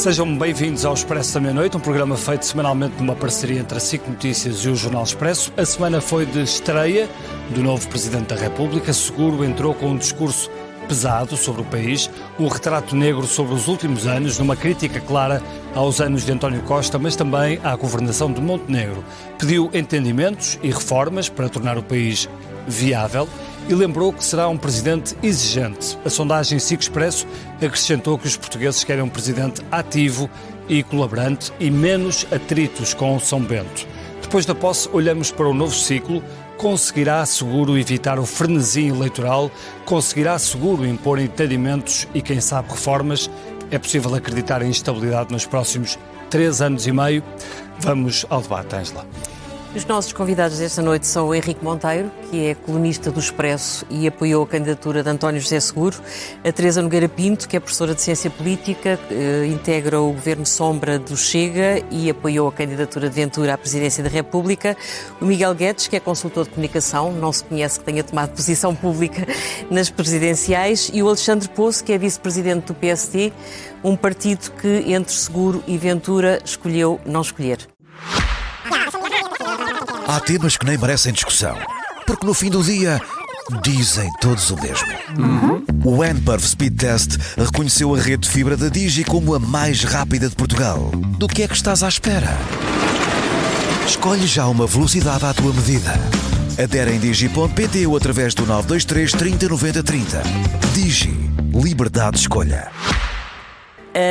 Sejam bem-vindos ao Expresso da Meia-Noite, um programa feito semanalmente numa parceria entre a SIC Notícias e o Jornal Expresso. A semana foi de estreia do novo Presidente da República. Seguro entrou com um discurso pesado sobre o país, um retrato negro sobre os últimos anos, numa crítica clara aos anos de António Costa, mas também à governação de Montenegro. Pediu entendimentos e reformas para tornar o país viável e lembrou que será um presidente exigente. A sondagem SIC Expresso acrescentou que os portugueses querem um presidente ativo e colaborante e menos atritos com o São Bento. Depois da posse, olhamos para o novo ciclo. Conseguirá seguro evitar o frenesi eleitoral? Conseguirá seguro impor entendimentos e, quem sabe, reformas? É possível acreditar em estabilidade nos próximos 3 anos e meio? Vamos ao debate, Ângela. Os nossos convidados desta noite são o Henrique Monteiro, que é colunista do Expresso e apoiou a candidatura de António José Seguro, a Teresa Nogueira Pinto, que é professora de Ciência Política, integra o Governo Sombra do Chega e apoiou a candidatura de Ventura à Presidência da República, o Miguel Guedes, que é consultor de comunicação, não se conhece que tenha tomado posição pública nas presidenciais, e o Alexandre Poço, que é vice-presidente do PSD, um partido que entre Seguro e Ventura escolheu não escolher. Há temas que nem merecem discussão, porque no fim do dia dizem todos o mesmo. O N-Perf Speed Test reconheceu a rede de fibra da Digi como a mais rápida de Portugal. Do que é que estás à espera? Escolhe já uma velocidade à tua medida. Adere em Digi.pt ou através do 923 30 90 30. Digi. Liberdade de escolha.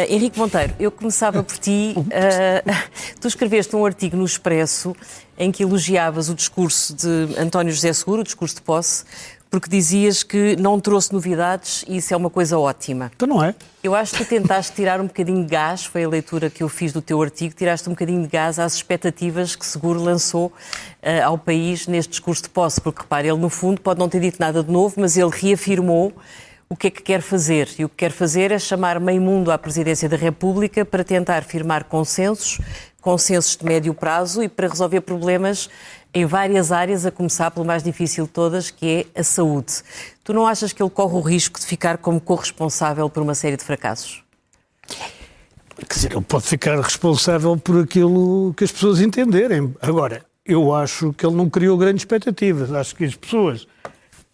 Henrique Monteiro, eu começava por ti. Tu escreveste um artigo no Expresso em que elogiavas o discurso de António José Seguro, o discurso de posse, porque dizias que não trouxe novidades e isso é uma coisa ótima. Então não é? Eu acho que tu tentaste tirar um bocadinho de gás, foi a leitura que eu fiz do teu artigo, tiraste um bocadinho de gás às expectativas que Seguro lançou ao país neste discurso de posse, porque repare, ele no fundo pode não ter dito nada de novo, mas ele reafirmou o que é que quer fazer. E o que quer fazer é chamar meio mundo à Presidência da República para tentar firmar consensos de médio prazo e para resolver problemas em várias áreas, a começar pelo mais difícil de todas, que é a saúde. Tu não achas que ele corre o risco de ficar como corresponsável por uma série de fracassos? Quer dizer, ele pode ficar responsável por aquilo que as pessoas entenderem. Agora, eu acho que ele não criou grandes expectativas. Acho que as pessoas,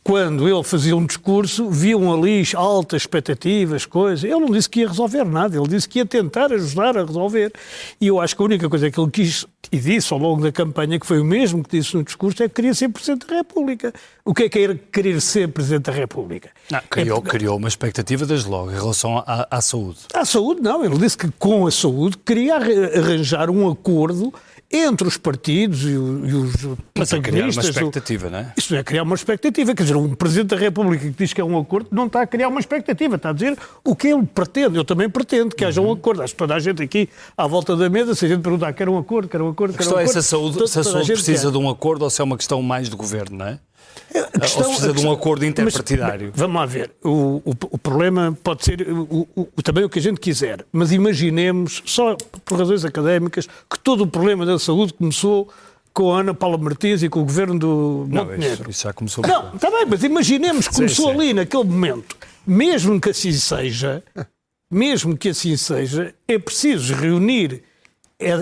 quando ele fazia um discurso, viam ali altas expectativas, coisas. Ele não disse que ia resolver nada, ele disse que ia tentar ajudar a resolver. E eu acho que a única coisa que ele quis e disse ao longo da campanha, que foi o mesmo que disse no discurso, é que queria ser Presidente da República. O que é querer ser Presidente da República? Não, criou uma expectativa desde logo em relação à saúde. À saúde, não. Ele disse que com a saúde queria arranjar um acordo entre os partidos e os protagonistas. Mas é criar uma expectativa, não é? Isso não é criar uma expectativa. Quer dizer, um Presidente da República que diz que é um acordo não está a criar uma expectativa, está a dizer o que ele pretende. Eu também pretendo que haja um acordo. Acho que toda a gente aqui, à volta da mesa, se a gente perguntar quer um acordo, quer um acordo, quer um acordo... A questão é se a saúde precisa de um acordo ou se é uma questão mais do governo, não é? Ou se precisa de um acordo interpartidário. Mas, vamos lá ver. O problema pode ser também o que a gente quiser, mas imaginemos, só por razões académicas, que todo o problema da saúde começou com a Ana Paula Martins e com o governo do Montenegro. Isso já começou. Não, está bem, mas imaginemos que começou ali, naquele momento. Mesmo que assim seja, é preciso reunir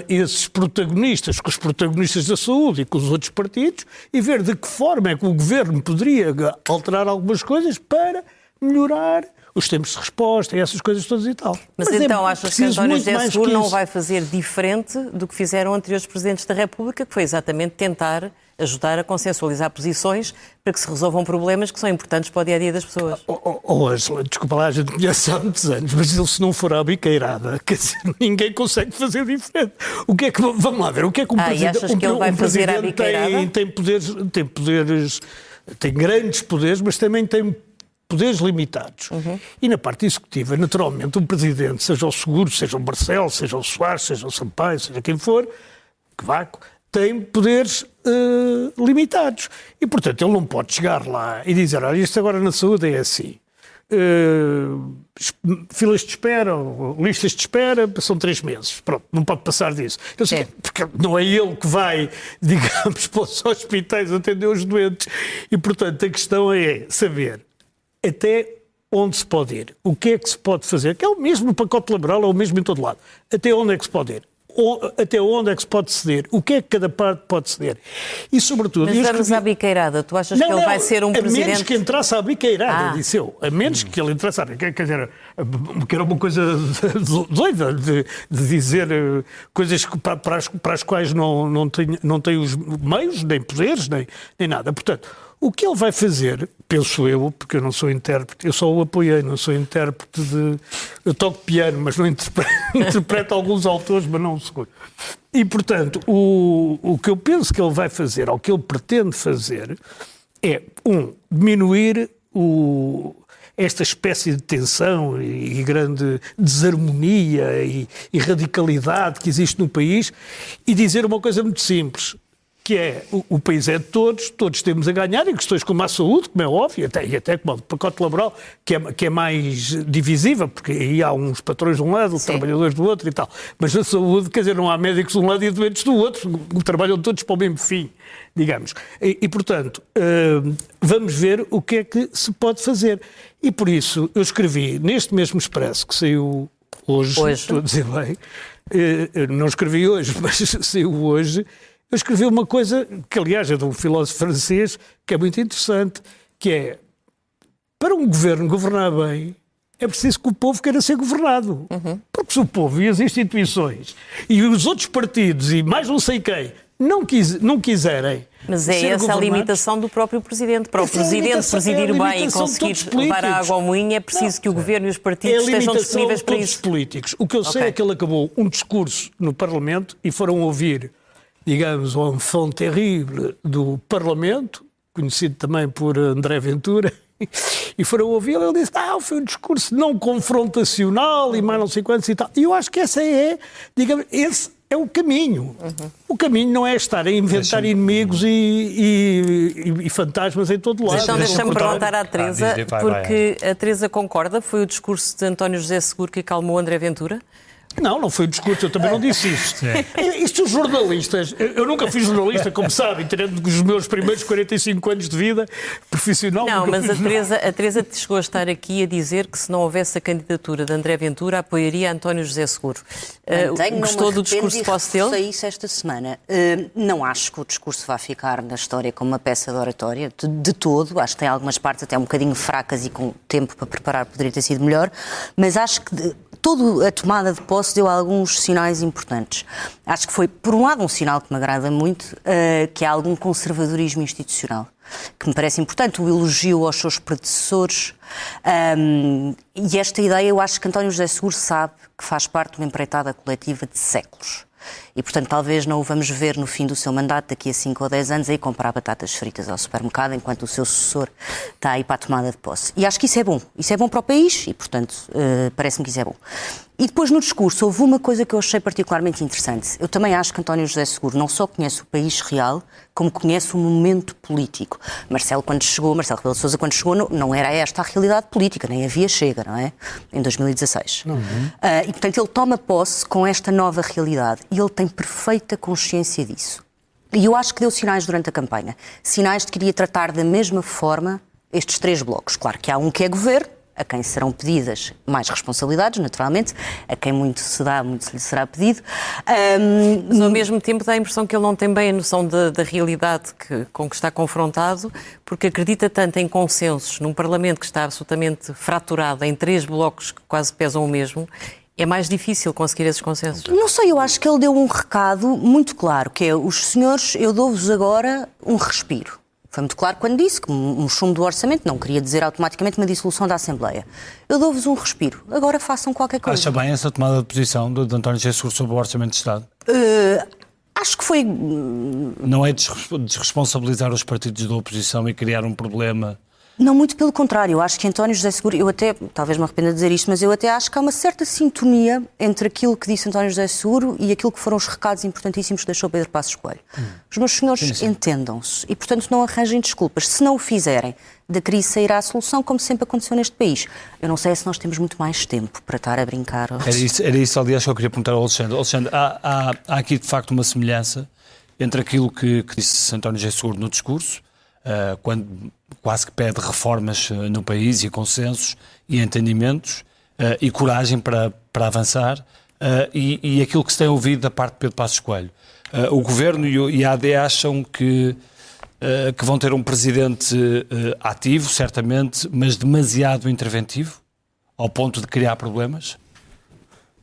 esses protagonistas com os protagonistas da saúde e com os outros partidos e ver de que forma é que o governo poderia alterar algumas coisas para melhorar os tempos de resposta e essas coisas todas e tal. Mas então achas que António José Seguro não vai fazer diferente do que fizeram anteriores Presidentes da República, que foi exatamente tentar ajudar a consensualizar posições para que se resolvam problemas que são importantes para o dia-a-dia das pessoas? Ângela, desculpa lá, a gente conhece há muitos anos, mas ele se não for à biqueirada, quer dizer, ninguém consegue fazer diferente. O que é que, vamos lá ver, o que é que um presidente... E achas que ele vai fazer à biqueirada? Tem grandes poderes, mas também tem poderes limitados. E na parte executiva, naturalmente, um presidente, seja o Seguro, seja o Barcelos, seja o Soares, seja o Sampaio, seja quem for, Cavaco, tem poderes limitados. E, portanto, ele não pode chegar lá e dizer, olha, isto agora na saúde é assim. Filas de espera, listas de espera, são 3 meses. Pronto, não pode passar disso. Eu sei, porque não é ele que vai, digamos, para os hospitais atender os doentes. E, portanto, a questão é saber até onde se pode ir, o que é que se pode fazer, que é o mesmo no pacote laboral, é o mesmo em todo lado, até onde é que se pode ir, até onde é que se pode ceder, o que é que cada parte pode ceder. E, sobretudo... Mas vamos à biqueira. Tu achas que ele vai ser um presidente... A menos que entrasse à biqueira, disse eu. A menos que ele entrasse à biqueira. Quer dizer, que era uma coisa doida de dizer coisas para as quais não tem os meios, nem poderes, nem nada. Portanto, o que ele vai fazer, penso eu, porque eu não sou intérprete, eu só o apoiei, não sou intérprete de... Eu toco piano, mas não interpreto alguns autores, mas não o segundo. E, portanto, o que eu penso que ele vai fazer, ou que ele pretende fazer, é, diminuir esta espécie de tensão e grande desarmonia e radicalidade que existe no país e dizer uma coisa muito simples, que é, o país é de todos temos a ganhar, em questões como a saúde, como é óbvio, e até como o pacote laboral, que é mais divisível, porque aí há uns patrões de um lado, os trabalhadores do outro e tal. Mas na saúde, quer dizer, não há médicos de um lado e doentes do outro, trabalham todos para o mesmo fim, digamos. E portanto, vamos ver o que é que se pode fazer. E por isso, eu escrevi neste mesmo Expresso, que saiu hoje. Estou a dizer bem, não escrevi hoje, mas saiu hoje. Eu escrevi uma coisa que, aliás, é de um filósofo francês, que é muito interessante, que é, para um governo governar bem, é preciso que o povo queira ser governado. Porque se o povo e as instituições e os outros partidos e mais não sei quem não quiserem... Mas é essa a limitação do próprio Presidente. Para o Presidente presidir bem e conseguir levar a água ao moinho, é preciso que o Governo e os partidos estejam disponíveis para isso. Políticos. O que eu sei é que ele acabou um discurso no Parlamento e foram ouvir, digamos, o enfant terrible do Parlamento, conhecido também por André Ventura, e foram ouvi-lo, ele disse, foi um discurso não confrontacional e mais não sei quantos e tal. E eu acho que esse é o caminho. O caminho não é estar a inventar inimigos e fantasmas em todo lado. Então deixa-me perguntar à Teresa, porque a Teresa concorda, foi o discurso de António José Seguro que acalmou André Ventura? Não foi o discurso, eu também não disse isto. Isto os jornalistas, eu nunca fui jornalista, como sabem, tirando os meus primeiros 45 anos de vida profissional. Não, mas a Teresa chegou a estar aqui a dizer que se não houvesse a candidatura de André Ventura, apoiaria António José Seguro. Gostou do discurso de posse dele? Eu isso esta semana. Não acho que o discurso vá ficar na história como uma peça de oratória, de todo. Acho que tem algumas partes até um bocadinho fracas e com tempo para preparar poderia ter sido melhor, mas acho que toda a tomada de posse deu alguns sinais importantes. Acho que foi, por um lado, um sinal que me agrada muito, que há algum conservadorismo institucional, que me parece importante, o elogio aos seus predecessores, e esta ideia eu acho que António José Seguro sabe que faz parte de uma empreitada coletiva de séculos. E, portanto, talvez não o vamos ver no fim do seu mandato, daqui a 5 ou 10 anos, aí comprar batatas fritas ao supermercado, enquanto o seu sucessor está aí para a tomada de posse. E acho que isso é bom. Isso é bom para o país e, portanto, parece-me que isso é bom. E depois, no discurso, houve uma coisa que eu achei particularmente interessante. Eu também acho que António José Seguro não só conhece o país real, como conhece o momento político. Marcelo Rebelo de Sousa, quando chegou, não era esta a realidade política, nem havia Chega, não é? Em 2016. E, portanto, ele toma posse com esta nova realidade e ele tem perfeita consciência disso. E eu acho que deu sinais durante a campanha. Sinais de que iria tratar da mesma forma estes 3 blocos. Claro que há um que é governo, a quem serão pedidas mais responsabilidades, naturalmente, a quem muito lhe será pedido. Mas ao mesmo tempo dá a impressão que ele não tem bem a noção da realidade com que está confrontado, porque acredita tanto em consensos num Parlamento que está absolutamente fraturado em 3 blocos que quase pesam o mesmo. É mais difícil conseguir esses consensos? Não sei, eu acho que ele deu um recado muito claro, que é, os senhores, eu dou-vos agora um respiro. Foi muito claro quando disse que um chumbo do orçamento não queria dizer automaticamente uma dissolução da Assembleia. Eu dou-vos um respiro. Agora façam qualquer coisa. Acha bem essa tomada de posição de António José Seguro sobre o Orçamento de Estado? Acho que foi... Não é desresponsabilizar os partidos da oposição e criar um problema... Não, muito pelo contrário. Eu acho que António José Seguro, eu até, talvez me arrependa de dizer isto, mas eu até acho que há uma certa sintonia entre aquilo que disse António José Seguro e aquilo que foram os recados importantíssimos que deixou Pedro Passos Coelho. Os meus senhores entendam-se e, portanto, não arranjem desculpas. Se não o fizerem, da crise sairá a solução, como sempre aconteceu neste país. Eu não sei se nós temos muito mais tempo para estar a brincar. Era isso, aliás, que eu queria perguntar ao Alexandre. Alexandre, há aqui, de facto, uma semelhança entre aquilo que disse António José Seguro no discurso, quando quase que pede reformas no país e consensos e entendimentos e coragem para avançar e aquilo que se tem ouvido da parte de Pedro Passos Coelho. O Governo e a AD acham que vão ter um presidente ativo, certamente, mas demasiado interventivo, ao ponto de criar problemas?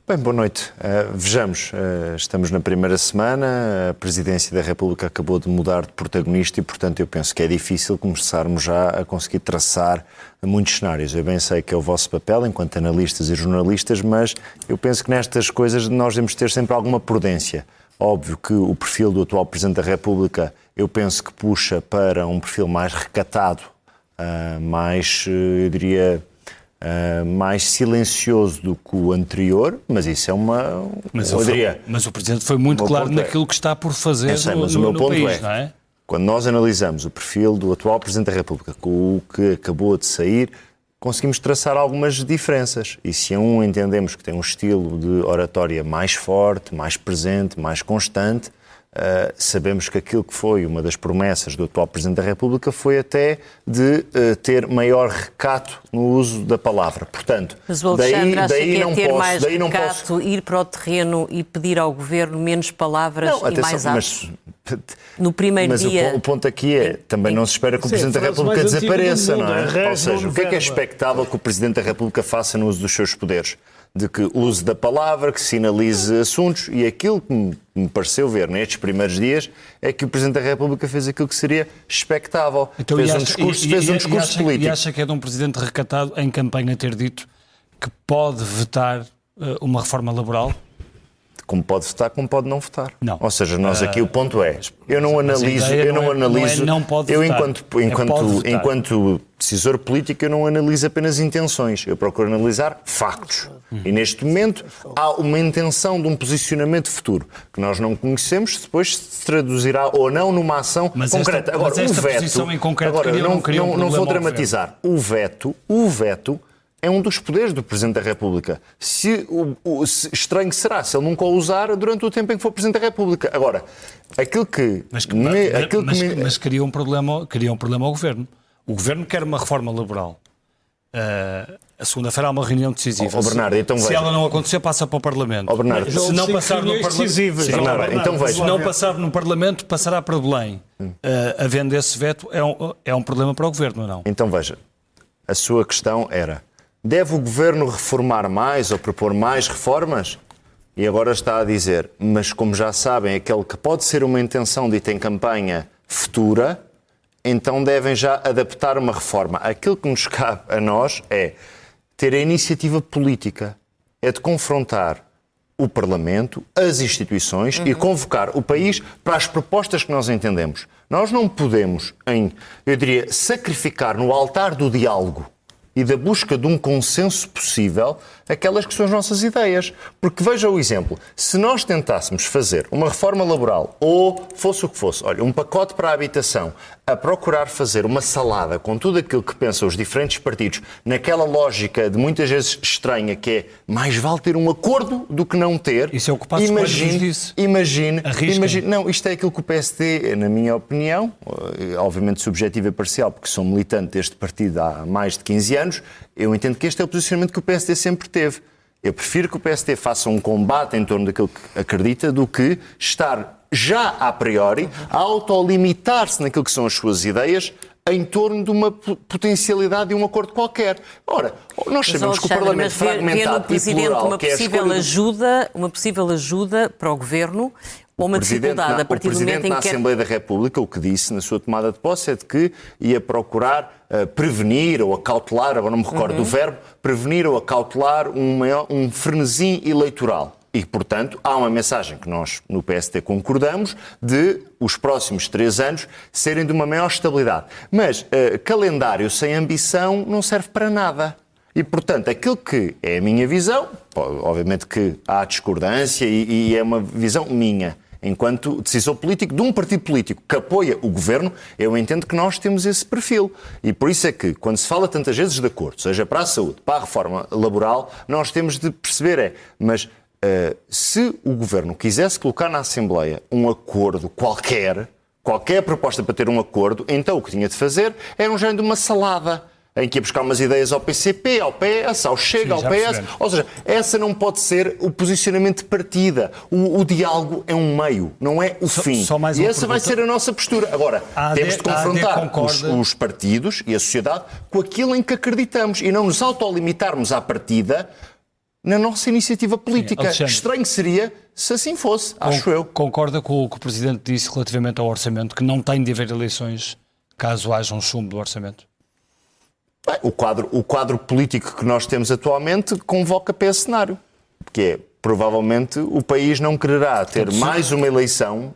Bem, boa noite. Vejamos, estamos na primeira semana, a Presidência da República acabou de mudar de protagonista e, portanto, eu penso que é difícil começarmos já a conseguir traçar muitos cenários. Eu bem sei que é o vosso papel enquanto analistas e jornalistas, mas eu penso que nestas coisas nós devemos ter sempre alguma prudência. Óbvio que o perfil do atual Presidente da República, eu penso que puxa para um perfil mais recatado, mais, eu diria, mais silencioso do que o anterior, mas isso é uma... Mas o Presidente foi muito claro naquilo que está por fazer no país, não é? Quando nós analisamos o perfil do atual Presidente da República com o que acabou de sair, conseguimos traçar algumas diferenças. E se entendemos que tem um estilo de oratória mais forte, mais presente, mais constante, sabemos que aquilo que foi uma das promessas do atual Presidente da República foi até de ter maior recato no uso da palavra. Portanto, mas o Alexandre acha que é ter mais recato, ir para o terreno e pedir ao Governo menos palavras e mais atos? No primeiro dia... Mas o ponto aqui é, também não se espera que o Presidente da República desapareça, não é? Ou seja, o que é expectável que o Presidente da República faça no uso dos seus poderes? De que use da palavra, que sinalize assuntos, e aquilo que me pareceu ver nestes primeiros dias é que o Presidente da República fez aquilo que seria expectável. Então, fez um discurso político. E acha que é de um Presidente recatado em campanha ter dito que pode vetar uma reforma laboral? Como pode votar, como pode não votar. Não. Ou seja, nós aqui o ponto é, eu não analiso, enquanto decisor político, eu não analiso apenas intenções, eu procuro analisar factos. E neste momento há uma intenção de um posicionamento futuro que nós não conhecemos, depois se traduzirá ou não numa ação concreta. Agora, o veto, não vou dramatizar. O veto é um dos poderes do Presidente da República. Estranho será se ele nunca o usar durante o tempo em que for Presidente da República. Agora, aquilo que... Mas cria um problema ao Governo. O Governo quer uma reforma laboral. A segunda-feira há uma reunião decisiva. Bernardo, então se ela não acontecer, passa para o Parlamento. Bernardo, se não passar no Parlamento, então veja. Se não passar no Parlamento, passará para Belém. Havendo esse veto, é um problema para o Governo, ou não? Então veja, a sua questão era: deve o Governo reformar mais ou propor mais reformas? E agora está a dizer, mas como já sabem, aquele que pode ser uma intenção dita em campanha futura, então devem já adaptar uma reforma. Aquilo que nos cabe a nós é ter a iniciativa política, é de confrontar o Parlamento, as instituições e convocar o país para as propostas que nós entendemos. Nós não podemos, eu diria, sacrificar no altar do diálogo e da busca de um consenso possível aquelas que são as nossas ideias. Porque veja o exemplo, se nós tentássemos fazer uma reforma laboral ou fosse o que fosse, olha, um pacote para a habitação, a procurar fazer uma salada com tudo aquilo que pensam os diferentes partidos, naquela lógica de muitas vezes estranha que é mais vale ter um acordo do que não ter. Isso é o que o Passos Coelho nos disse. Imagine. Não, isto é aquilo que o PSD, na minha opinião, obviamente subjetiva e parcial, porque sou militante deste partido há mais de 15 anos, eu entendo que este é o posicionamento que o PSD sempre teve. Eu prefiro que o PSD faça um combate em torno daquilo que acredita do que estar já a priori a autolimitar-se naquilo que são as suas ideias em torno de uma potencialidade de um acordo qualquer. Ora, nós sabemos que o Parlamento fragmentado e plural, uma possível ajuda para o Governo ou uma dificuldade a partir do momento em que... O Presidente na Assembleia da República, o que disse na sua tomada de posse é de que ia procurar prevenir ou acautelar, agora não me recordo do verbo, prevenir ou acautelar um frenesi eleitoral. E, portanto, há uma mensagem que nós, no PSD, concordamos de os próximos 3 anos serem de uma maior estabilidade. Mas calendário sem ambição não serve para nada. E, portanto, aquilo que é a minha visão, obviamente que há discordância e é uma visão minha, enquanto decisor político de um partido político que apoia o Governo, eu entendo que nós temos esse perfil. E por isso é que, quando se fala tantas vezes de acordo, seja para a saúde, para a reforma laboral, nós temos de perceber mas se o Governo quisesse colocar na Assembleia um acordo qualquer, qualquer proposta para ter um acordo, então o que tinha de fazer era um género de uma salada, em que ia buscar umas ideias ao PCP, ao PS, ao Chega, ao PS. Percebemos. Ou seja, essa não pode ser o posicionamento de partida. O diálogo é um meio, não é o fim. só mais e uma essa vai pergunta. ser a nossa postura. Agora, A AD temos de confrontar concorda- os partidos e a sociedade com aquilo em que acreditamos e não nos autolimitarmos à partida na nossa iniciativa política. Alexandre. Estranho seria se assim fosse, acho eu. Concorda com o que o Presidente disse relativamente ao orçamento, que não tem de haver eleições caso haja um chumbo do orçamento? Bem, o quadro político que nós temos atualmente convoca para esse cenário, que é, provavelmente, o país não quererá ter mais uma eleição,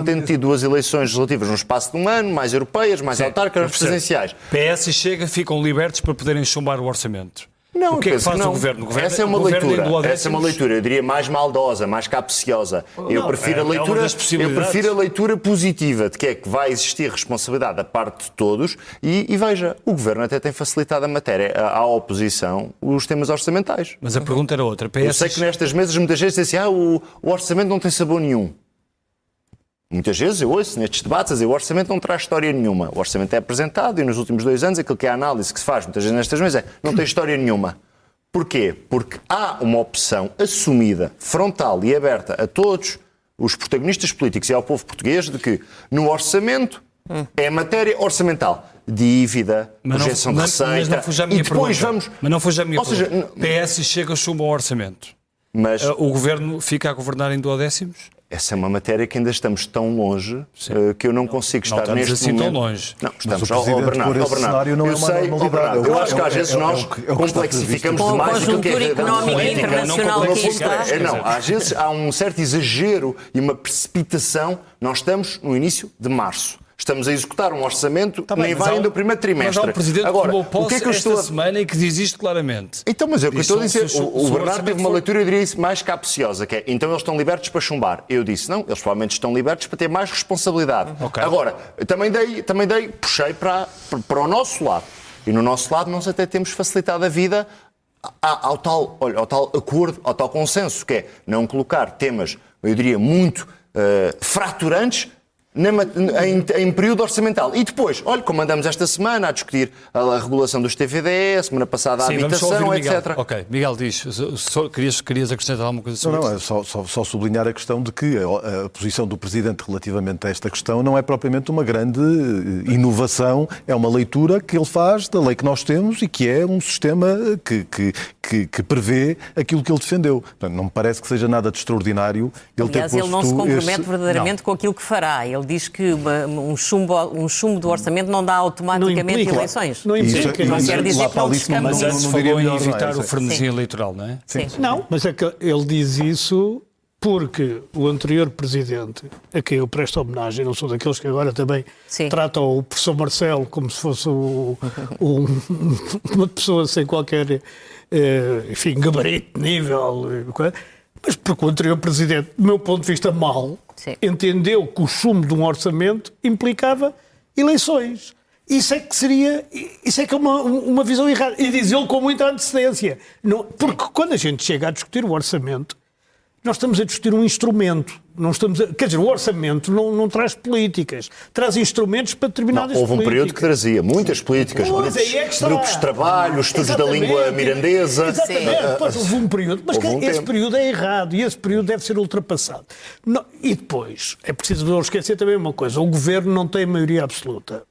tendo tido 2 eleições legislativas no espaço de um ano, mais europeias, mais autárquicas, presidenciais. PS e Chega ficam libertos para poderem chumbar o orçamento. Não, o que é que penso faz não. o Governo? Essa é uma o governo leitura. em duodécimos- Essa é uma leitura, eu diria, mais maldosa, mais capciosa. Eu prefiro é uma das possibilidades. a leitura positiva, de que é que vai existir responsabilidade da parte de todos e veja, o Governo até tem facilitado a matéria à oposição, os temas orçamentais. Mas a pergunta era outra. Eu sei que nestas mesas muita gente diz assim, o orçamento não tem sabor nenhum. Muitas vezes eu ouço nestes debates a dizer o orçamento não traz história nenhuma. O orçamento é apresentado e nos últimos 2 anos aquilo que é a análise que se faz muitas vezes nestas mesas é não tem história nenhuma. Porquê? Porque há uma opção assumida, frontal e aberta a todos os protagonistas políticos e ao povo português de que no orçamento é matéria orçamental. Dívida, projeção de receita. Mas não fuja a minha e depois pergunta. vamos... Mas não fuja a minha Ou seja, pergunta. PS e Chega chumbam o orçamento. Mas O Governo fica a governar em duodécimos? essa é uma matéria que ainda estamos tão longe que eu não consigo estar estamos neste assim momento. tão longe. Não, Mas estamos o Presidente pôr esse cenário não é uma normalidade. Bernardo, eu acho que às vezes nós complexificamos Com a demais aquilo que é conjuntura económica política. internacional Não, que está. não, às vezes há um certo exagero e uma precipitação. Nós estamos no início de março. Estamos a executar um orçamento, nem vai ainda o primeiro trimestre. Mas há um Presidente Agora, que tomou posse o que é que eu esta estou a... semana e que diz isto claramente. Então, mas é o que eu estou a dizer. Se o O Bernardo orçamento teve uma for- leitura, eu diria isso, mais capciosa, que é, então eles estão libertos para chumbar. Eu disse, não, eles provavelmente estão libertos para ter mais responsabilidade. Ok. Agora, puxei para o nosso lado. E no nosso lado nós até temos facilitado a vida ao tal acordo, ao tal consenso, que é não colocar temas, eu diria, muito fraturantes em período orçamental. E depois, olha, como andamos esta semana a discutir a regulação dos TVDE, semana passada a Sim, vamos só ouvir habitação, o Miguel. etc. Ok, Miguel diz, querias acrescentar alguma coisa sobre Não, isso? é só sublinhar a questão de que a posição do Presidente relativamente a esta questão não é propriamente uma grande inovação, é uma leitura que ele faz da lei que nós temos e que é um sistema que prevê aquilo que ele defendeu. Portanto, não me parece que seja nada de extraordinário ele Aliás, ter ele não se posto compromete verdadeiramente com aquilo que fará. Ele diz que um chumbo do orçamento não dá automaticamente implica. eleições. Não implica. Não quer dizer lá que não para isso não- descamba. Mas antes não falou diria em melhor, não é? evitar o Sim. frenesim eleitoral, não é? Sim. Não, mas é que ele diz isso porque o anterior presidente, a quem eu presto homenagem, não sou daqueles que agora também Sim. tratam o professor Marcelo como se fosse uma pessoa sem qualquer, enfim, gabarito, nível, mas porque o anterior presidente, do meu ponto de vista mau, Sim. entendeu que o chumbo de um orçamento implicava eleições. Isso é que é uma visão errada. E diz ele com muita antecedência. Não, porque quando a gente chega a discutir o orçamento, nós estamos a discutir um instrumento. Não estamos quer dizer, o orçamento não traz políticas, traz instrumentos para determinadas Houve um políticas. período que trazia muitas políticas, Pois, aí é que está. grupos de trabalho, estudos da Exatamente. língua mirandesa. Exatamente, depois houve um período, mas Houve um esse tempo. período é errado e esse período deve ser ultrapassado. E depois, é preciso não esquecer também uma coisa, o Governo não tem maioria absoluta.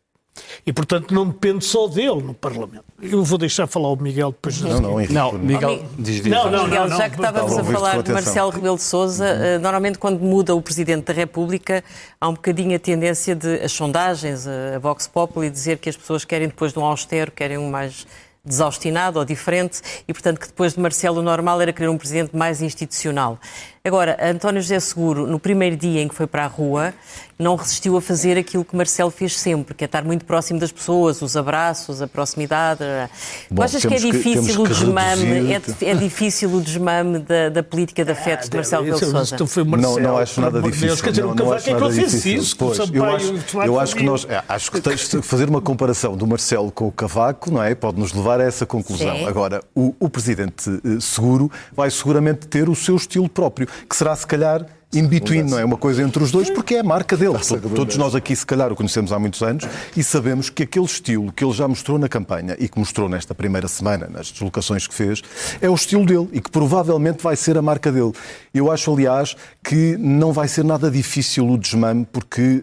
E, portanto, não depende só dele no Parlamento. Eu vou deixar falar o Miguel depois. Não, Henrique, Não, Miguel, diz. Não, Miguel, já que estávamos a Ouviste falar com de atenção. Marcelo Rebelo de Sousa, normalmente quando muda o Presidente da República, há um bocadinho a tendência de as sondagens, a Vox Populi, dizer que as pessoas querem depois de um austero, querem um mais desaustinado ou diferente e, portanto, que depois de Marcelo o normal era querer um Presidente mais institucional. Agora, António José Seguro, no primeiro dia em que foi para a rua, não resistiu a fazer aquilo que Marcelo fez sempre, que é estar muito próximo das pessoas, os abraços, a proximidade. Tu Bom, achas que é temos que difícil o desmame, reduzir- é difícil o desmame da política de afetos de Marcelo Rebelo de Sousa? Foi Marcelo, Não acho nada pelo amor de difícil. Deus. Quer dizer, não, o não Cavaco acho é que nada ele fez difícil. isso. Pois, o Sampaio, eu acho que nós tens de fazer uma comparação do Marcelo com o Cavaco, não é? Pode nos levar a essa conclusão. Sim. Agora, o Presidente Seguro vai seguramente ter o seu estilo próprio, que será, se calhar, in between, não é? Uma coisa entre os dois, porque é a marca dele. Todos nós aqui, se calhar, o conhecemos há muitos anos e sabemos que aquele estilo que ele já mostrou na campanha e que mostrou nesta primeira semana, nas deslocações que fez, é o estilo dele e que provavelmente vai ser a marca dele. Eu acho, aliás, que não vai ser nada difícil o desmame, porque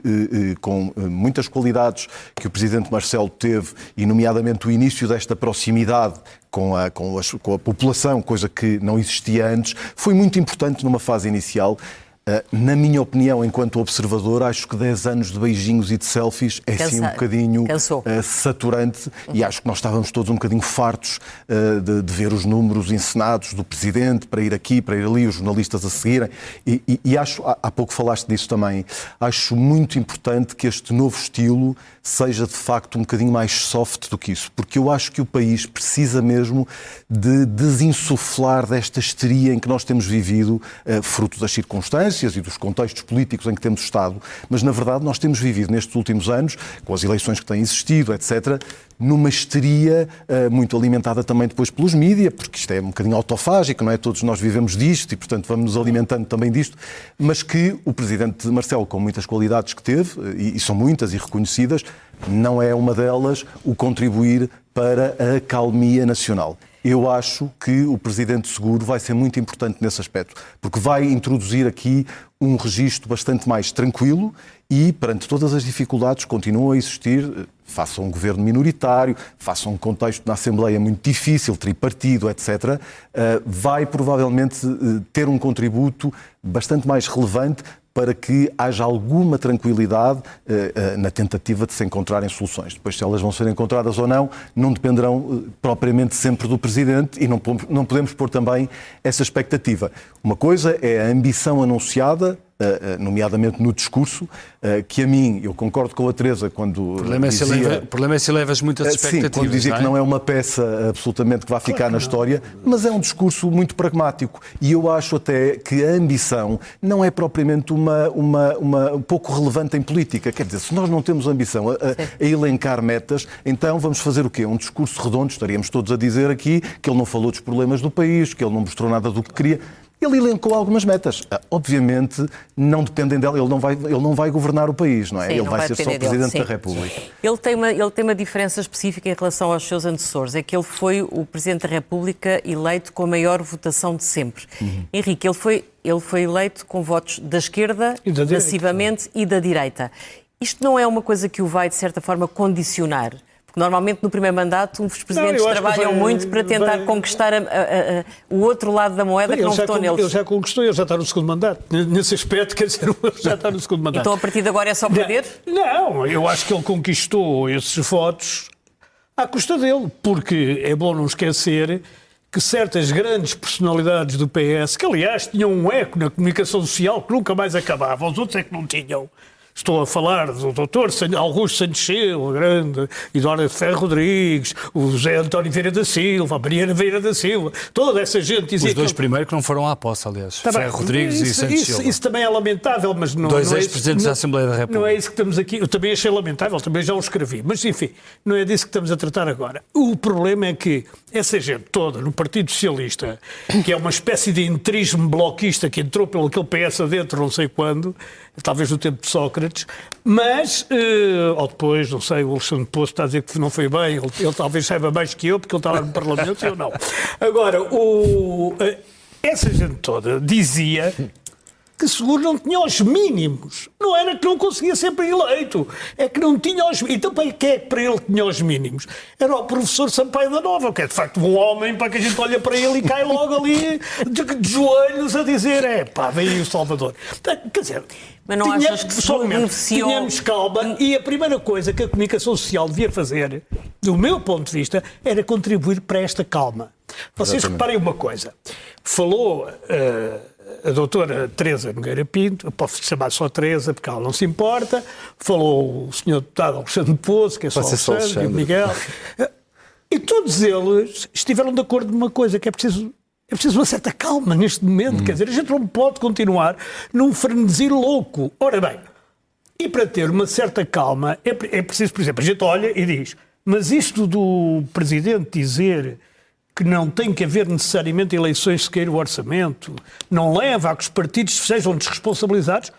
com muitas qualidades que o Presidente Marcelo teve, e nomeadamente o início desta proximidade com a população, coisa que não existia antes, foi muito importante numa fase inicial. Na minha opinião, enquanto observador, acho que 10 anos de beijinhos e de selfies é sim um bocadinho saturante e acho que nós estávamos todos um bocadinho fartos de ver os números encenados do Presidente para ir aqui, para ir ali, os jornalistas a seguirem. E acho, há pouco falaste disso também, acho muito importante que este novo estilo seja de facto um bocadinho mais soft do que isso, porque eu acho que o país precisa mesmo de desinsuflar desta histeria em que nós temos vivido, fruto das circunstâncias e dos contextos políticos em que temos estado, mas na verdade nós temos vivido nestes últimos anos, com as eleições que têm existido, etc., numa histeria muito alimentada também depois pelos mídias, porque isto é um bocadinho autofágico, não é? Todos nós vivemos disto e, portanto, vamos nos alimentando também disto, mas que o Presidente Marcelo, com muitas qualidades que teve, e são muitas e reconhecidas, não é uma delas o contribuir para a acalmia nacional. Eu acho que o Presidente Seguro vai ser muito importante nesse aspecto, porque vai introduzir aqui um registro bastante mais tranquilo e, perante todas as dificuldades, continuam a existir, faça um governo minoritário, faça um contexto na Assembleia muito difícil, tripartido, etc., vai provavelmente ter um contributo bastante mais relevante para que haja alguma tranquilidade na tentativa de se encontrarem soluções. Depois, se elas vão ser encontradas ou não, não dependerão propriamente sempre do Presidente e não podemos pôr também essa expectativa. Uma coisa é a ambição anunciada, nomeadamente no discurso, que a mim, eu concordo com a Teresa quando dizia... O problema é se levas muitas expectativas. Sim, quando dizia que não é uma peça absolutamente que vai ficar na história, mas é um discurso muito pragmático. E eu acho até que a ambição não é propriamente um pouco relevante em política. Quer dizer, se nós não temos ambição a elencar metas, então vamos fazer o quê? Um discurso redondo, estaríamos todos a dizer aqui que ele não falou dos problemas do país, que ele não mostrou nada do que queria. Ele elencou algumas metas. Obviamente, não dependem dela. Ele não vai governar o país, não é? Sim, ele vai ser só Presidente da República. Ele tem uma diferença específica em relação aos seus antecessores. É que ele foi o Presidente da República eleito com a maior votação de sempre. Henrique, ele foi eleito com votos da esquerda, massivamente, e da direita. Isto não é uma coisa que o vai, de certa forma, condicionar? Normalmente, no primeiro mandato, os presidentes trabalham muito para tentar conquistar o outro lado da moeda que não votou neles. Ele já conquistou, ele já está no segundo mandato. Nesse aspecto, quer dizer, ele já está no segundo mandato. Então, a partir de agora é só perder? Não, eu acho que ele conquistou esses votos à custa dele, porque é bom não esquecer que certas grandes personalidades do PS, que aliás tinham um eco na comunicação social que nunca mais acabava, os outros é que não tinham. Estou a falar do Dr. Augusto Santos Silva, grande, Eduardo Ferro Rodrigues, o José António Vieira da Silva, a Mariana Vieira da Silva, toda essa gente dizia... Os dois primeiros que não foram à posse, aliás, Ferro Rodrigues e Santos Silva. Isso também é lamentável, mas não... Dois ex-presidentes da Assembleia da República. Não é isso que estamos aqui... Eu também achei lamentável, também já o escrevi, mas enfim, não é disso que estamos a tratar agora. O problema é que essa gente toda no Partido Socialista, que é uma espécie de entrismo bloquista que entrou pelo aquele PS adentro não sei quando, talvez no tempo de Sócrates, mas, ou depois, não sei, o Alexandre Poço está a dizer que não foi bem, ele talvez saiba mais que eu, porque ele estava no Parlamento e eu não. Agora, essa gente toda dizia que Seguro não tinha os mínimos. Não era que não conseguia ser eleito, é que não tinha os mínimos. Então, quem é que para ele tinha os mínimos? Era o professor Sampaio da Nova, que é de facto um homem para que a gente olha para ele e cai logo ali de joelhos a dizer, veio o Salvador. Quer dizer, mas não achas que tínhamos calma e a primeira coisa que a comunicação social devia fazer, do meu ponto de vista, era contribuir para esta calma. Vocês reparem uma coisa. Falou... a doutora Teresa Nogueira Pinto, eu posso chamar só Teresa porque ela não se importa, falou o senhor deputado Alexandre Poço, que é só Alexandre, e o Miguel, e todos eles estiveram de acordo numa coisa, que é preciso uma certa calma neste momento, quer dizer, a gente não pode continuar num frenesi louco. Ora bem, e para ter uma certa calma é preciso, por exemplo, a gente olha e diz, mas isto do Presidente dizer que não tem que haver necessariamente eleições se queira o orçamento, não leva a que os partidos sejam desresponsabilizados.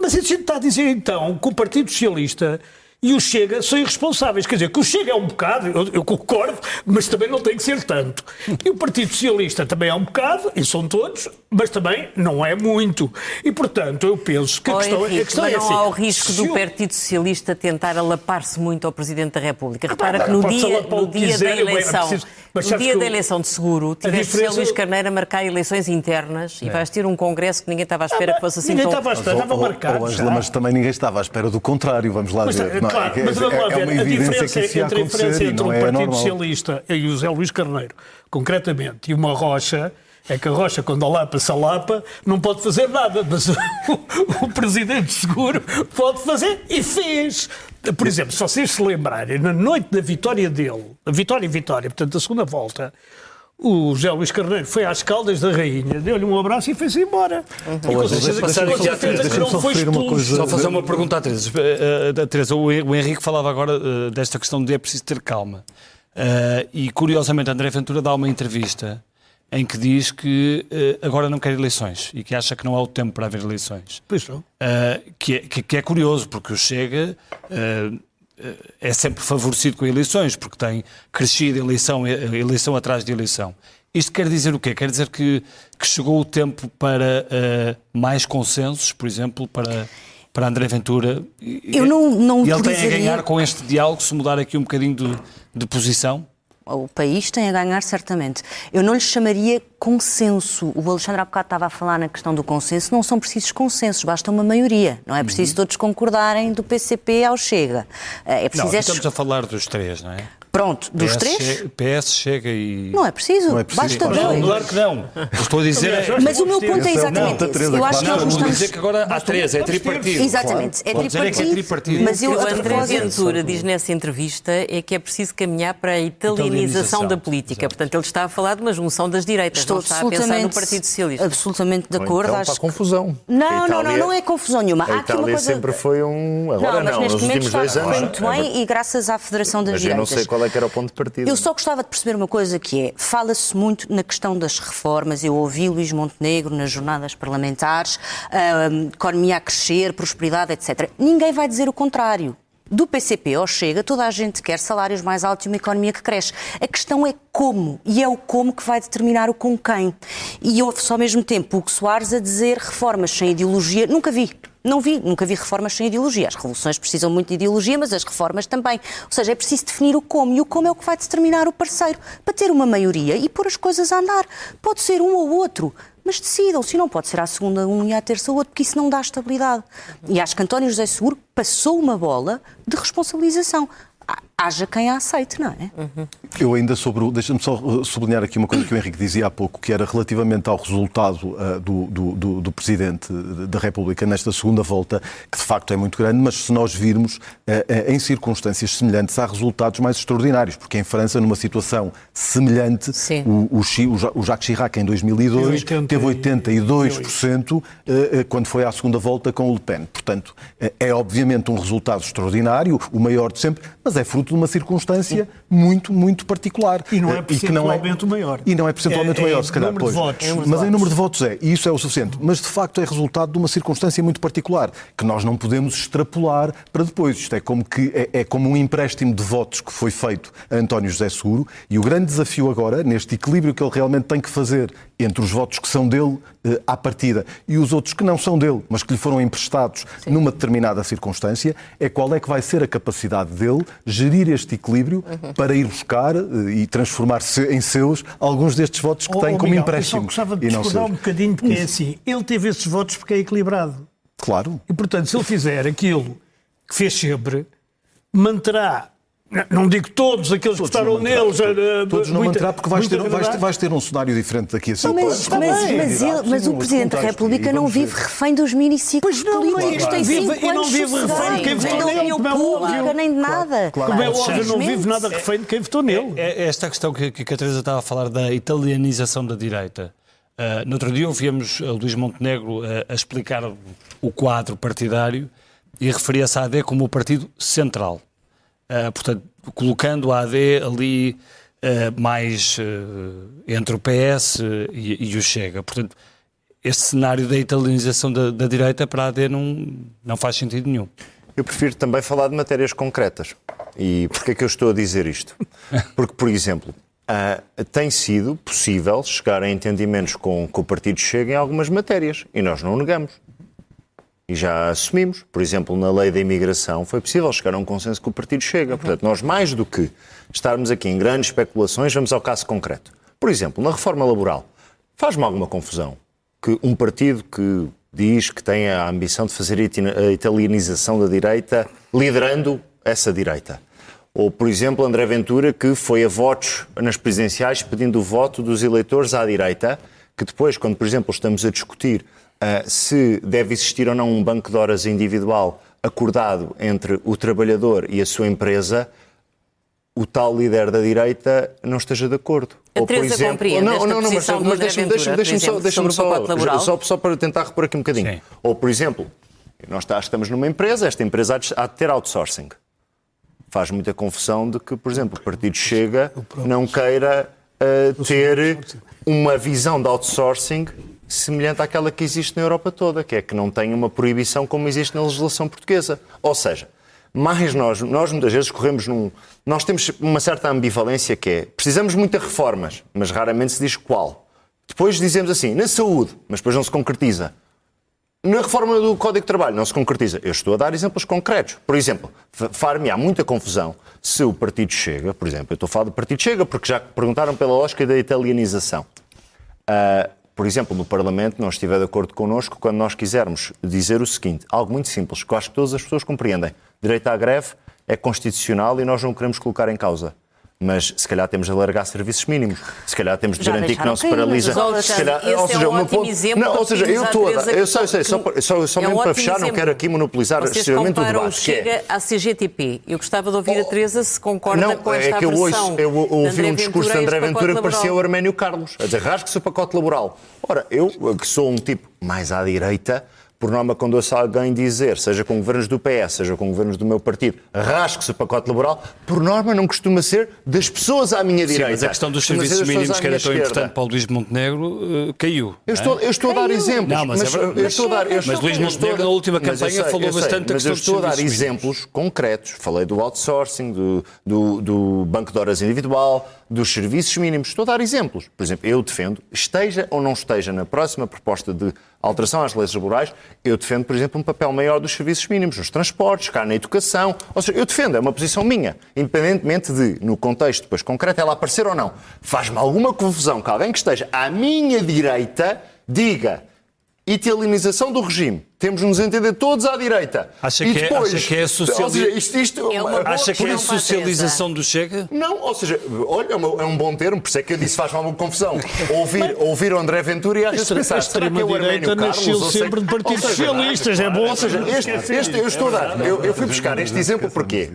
Mas a gente está a dizer então que o Partido Socialista e o Chega são irresponsáveis. Quer dizer, que o Chega é um bocado, eu concordo, mas também não tem que ser tanto. E o Partido Socialista também é um bocado, e são todos, mas também não é muito. E, portanto, eu penso que a questão é mas assim. Não há o risco do Partido Socialista tentar alapar-se muito ao Presidente da República. Repara que no dia da eleição, no dia da eleição de seguro, tiveste José Luís Carneiro a marcar eleições internas e vais ter um congresso que ninguém estava à espera que fosse assim ninguém tão... estava à espera, estava marcado. Angela, mas também ninguém estava à espera do contrário, vamos lá ver. Não, claro, mas vamos lá ver, uma a evidência diferença que entre o Partido normal. Socialista e o José Luís Carneiro, concretamente, e uma Rocha, é que a Rocha, quando alapa, se alapa, não pode fazer nada, mas o Presidente Seguro pode fazer e fez. Por exemplo, se vocês se lembrarem, na noite da vitória dele, a vitória, portanto, da segunda volta, o José Luís Carneiro foi às Caldas da Rainha, deu-lhe um abraço e foi-se embora. E com certeza que não foi expulso. Só fazer uma pergunta à Teresa. Teresa, o Henrique falava agora desta questão de é preciso ter calma. E, curiosamente, André Ventura dá uma entrevista em que diz que agora não quer eleições e que acha que não há o tempo para haver eleições. Pois não. Que é curioso, porque o Chega é sempre favorecido com eleições, porque tem crescido eleição atrás de eleição. Isto quer dizer o quê? Quer dizer que chegou o tempo para mais consensos, por exemplo, para André Ventura? Eu não E ele utilizaria... tem a ganhar com este diálogo, se mudar aqui um bocadinho de posição? O país tem a ganhar, certamente. Eu não lhe chamaria consenso. O Alexandre há bocado estava a falar na questão do consenso. Não são precisos consensos, basta uma maioria. Não é preciso todos concordarem do PCP ao Chega. É preciso Não, estamos a falar dos três, não é? Pronto, dos três? PS, Chega e... Não é preciso, basta dois. Claro que não. Estou a dizer... Mas o meu ponto é exatamente esse. Eu acho que nós não Vou dizer estamos... que agora há três, é tripartido. Exatamente, é tripartido. Mas o André Ventura diz nessa entrevista é que é preciso caminhar para a italianização da política. Portanto, ele está a falar de uma junção das direitas, Estou não está a pensar no Partido Socialista. absolutamente de acordo. Então, para confusão. Não é confusão nenhuma. A Itália sempre foi um... Agora não, nos últimos 2 anos. Muito bem, e graças à Federação das Mas eu Direitas. não sei qual é que era o ponto de partida. Eu só gostava de perceber uma coisa que é, fala-se muito na questão das reformas, eu ouvi Luís Montenegro nas jornadas parlamentares, economia a crescer, prosperidade, etc. Ninguém vai dizer o contrário. Do PCP ao Chega, toda a gente quer salários mais altos e uma economia que cresce. A questão é como, e é o como que vai determinar o com quem. E ouve-se ao mesmo tempo Hugo Soares a dizer reformas sem ideologia. Nunca vi reformas sem ideologia. As revoluções precisam muito de ideologia, mas as reformas também. Ou seja, é preciso definir o como, e o como é o que vai determinar o parceiro, para ter uma maioria e pôr as coisas a andar. Pode ser um ou outro, mas decidam, se não pode ser à segunda um e à terça outro, porque isso não dá estabilidade. E acho que António José Seguro passou uma bola de responsabilização. Haja quem a aceite, não é? Eu ainda deixa-me só sublinhar aqui uma coisa que o Henrique dizia há pouco, que era relativamente ao resultado do Presidente da República nesta segunda volta, que de facto é muito grande, mas se nós virmos em circunstâncias semelhantes, há resultados mais extraordinários, porque em França, numa situação semelhante, o Jacques Chirac em 2002 teve 82% quando foi à segunda volta com o Le Pen. Portanto, é obviamente um resultado extraordinário, o maior de sempre, mas é fruto de uma circunstância muito, muito particular. E não é percentualmente o maior. E não é percentualmente maior, se calhar. Número de votos. Mas em número de votos e isso é o suficiente. Mas de facto é resultado de uma circunstância muito particular, que nós não podemos extrapolar para depois. Isto é como um empréstimo de votos que foi feito a António José Seguro, e o grande desafio agora, neste equilíbrio que ele realmente tem que fazer entre os votos que são dele à partida e os outros que não são dele, mas que lhe foram emprestados numa determinada circunstância, é qual é que vai ser a capacidade dele gerir este equilíbrio para ir buscar e transformar em seus alguns destes votos que tem como empréstimo. Eu só gostava de discordar um bocadinho, porque é assim, ele teve esses votos porque é equilibrado. Claro. E, portanto, se ele fizer aquilo que fez sempre, manterá, não digo todos aqueles que votaram neles... Todos não manterá, porque vais ter um cenário diferente daqui a 5 anos. Mas o Presidente da República não vive refém dos miniciclos políticos. Tem 5 anos. E não vive refém de quem votou nele, como é óbvio. Nem de nada. Como é óbvio, não vive nada refém de quem votou nele. Esta questão que a Teresa estava a falar da italianização da direita. No outro dia ouvíamos o Luís Montenegro a explicar o quadro partidário e referia-se à AD como o partido central. Portanto, colocando a AD ali mais entre o PS e o Chega. Portanto, este cenário da italianização da direita para a AD não faz sentido nenhum. Eu prefiro também falar de matérias concretas. E porquê é que eu estou a dizer isto? Porque, por exemplo, tem sido possível chegar a entendimentos com o Partido Chega em algumas matérias. E nós não negamos. E já assumimos. Por exemplo, na lei da imigração foi possível chegar a um consenso com o Partido Chega. Portanto, nós, mais do que estarmos aqui em grandes especulações, vamos ao caso concreto. Por exemplo, na reforma laboral, faz-me alguma confusão que um partido que diz que tem a ambição de fazer a italianização da direita, liderando essa direita. Ou, por exemplo, André Ventura, que foi a votos nas presidenciais pedindo o voto dos eleitores à direita, que depois, quando, por exemplo, estamos a discutir se deve existir ou não um banco de horas individual acordado entre o trabalhador e a sua empresa, o tal líder da direita não esteja de acordo. A Teresa compreende esta posição do André Ventura, deixa-me só para tentar repor aqui um bocadinho. Sim. Ou, por exemplo, nós estamos numa empresa, esta empresa há de ter outsourcing. Faz muita confusão de que, por exemplo, o Partido Chega não queira ter uma visão de outsourcing semelhante àquela que existe na Europa toda, que é que não tem uma proibição como existe na legislação portuguesa. Ou seja, mas nós muitas vezes corremos Nós temos uma certa ambivalência que é, precisamos de muitas reformas, mas raramente se diz qual. Depois dizemos assim, na saúde, mas depois não se concretiza. Na reforma do Código de Trabalho não se concretiza. Eu estou a dar exemplos concretos. Por exemplo, far-me-á muita confusão se o Partido Chega, por exemplo, eu estou a falar do Partido Chega porque já perguntaram pela lógica da italianização. Por exemplo, no Parlamento não estiver de acordo connosco quando nós quisermos dizer o seguinte, algo muito simples, que eu acho que todas as pessoas compreendem. Direito à greve é constitucional e nós não queremos colocar em causa. Mas se calhar temos de alargar serviços mínimos, se calhar temos de garantir que não se paralisa. Esse é um ótimo exemplo. Não, ou seja, eu sei, só mesmo para fechar, não quero aqui monopolizar excessivamente o debate. Chega à CGTP. Eu gostava de ouvir a Teresa se concorda com esta versão. Eu ouvi um discurso de André Ventura que parecia o Arménio Carlos, a dizer, rasgue-se o pacote laboral. Ora, eu, que sou um tipo mais à direita, por norma, quando ouço alguém dizer, seja com governos do PS, seja com governos do meu partido, rasgue-se o pacote laboral, por norma não costuma ser das pessoas à minha direita. Mas a questão dos serviços mínimos, que era tão importante para o Luís Montenegro, caiu. Eu estou a dar exemplos. Não, mas Luís Montenegro, na última campanha, falou bastante da questão dos serviços mínimos. Eu estou a dar exemplos concretos. Falei do outsourcing, do banco de horas individual, dos serviços mínimos. Estou a dar exemplos. Por exemplo, eu defendo, esteja ou não esteja na próxima proposta de alteração às leis laborais, eu defendo, por exemplo, um papel maior dos serviços mínimos, nos transportes, cá na educação. Ou seja, eu defendo, é uma posição minha, independentemente de, no contexto depois concreto, ela aparecer ou não. Faz-me alguma confusão que alguém que esteja à minha direita diga italianização do regime. Temos de nos entender todos à direita. Acha que é a socialização do Chega? Não, ou seja, olha, é um bom termo, por isso é que eu disse faz-me alguma confusão. Ouvir o André Ventura e às vezes pensar, será que é o Arménio Carlos? Nasceu sempre de partidos socialistas, é bom. Ou seja, eu estou a dar, eu fui buscar este exemplo porquê?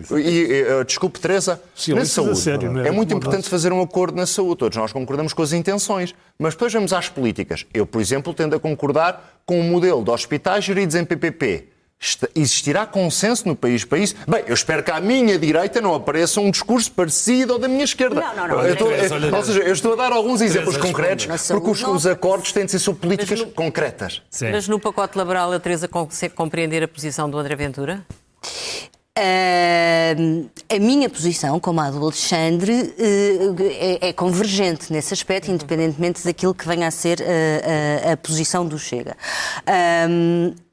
Desculpe, Teresa, na saúde. É muito importante fazer um acordo na saúde. Todos nós concordamos com as intenções, mas depois vamos às políticas. Eu, por exemplo, tendo a concordar com o modelo de hospitais geridos em PPP. Existirá consenso no país para isso? Bem, eu espero que à minha direita não apareça um discurso parecido ao da minha esquerda. Não. Ou seja, eu estou a dar alguns exemplos concretos porque os acordos têm de ser sobre políticas concretas. Sim. Mas no pacote laboral a Teresa consegue compreender a posição do André Ventura? A minha posição, como a do Alexandre, é convergente nesse aspecto, independentemente daquilo que venha a ser a posição do Chega.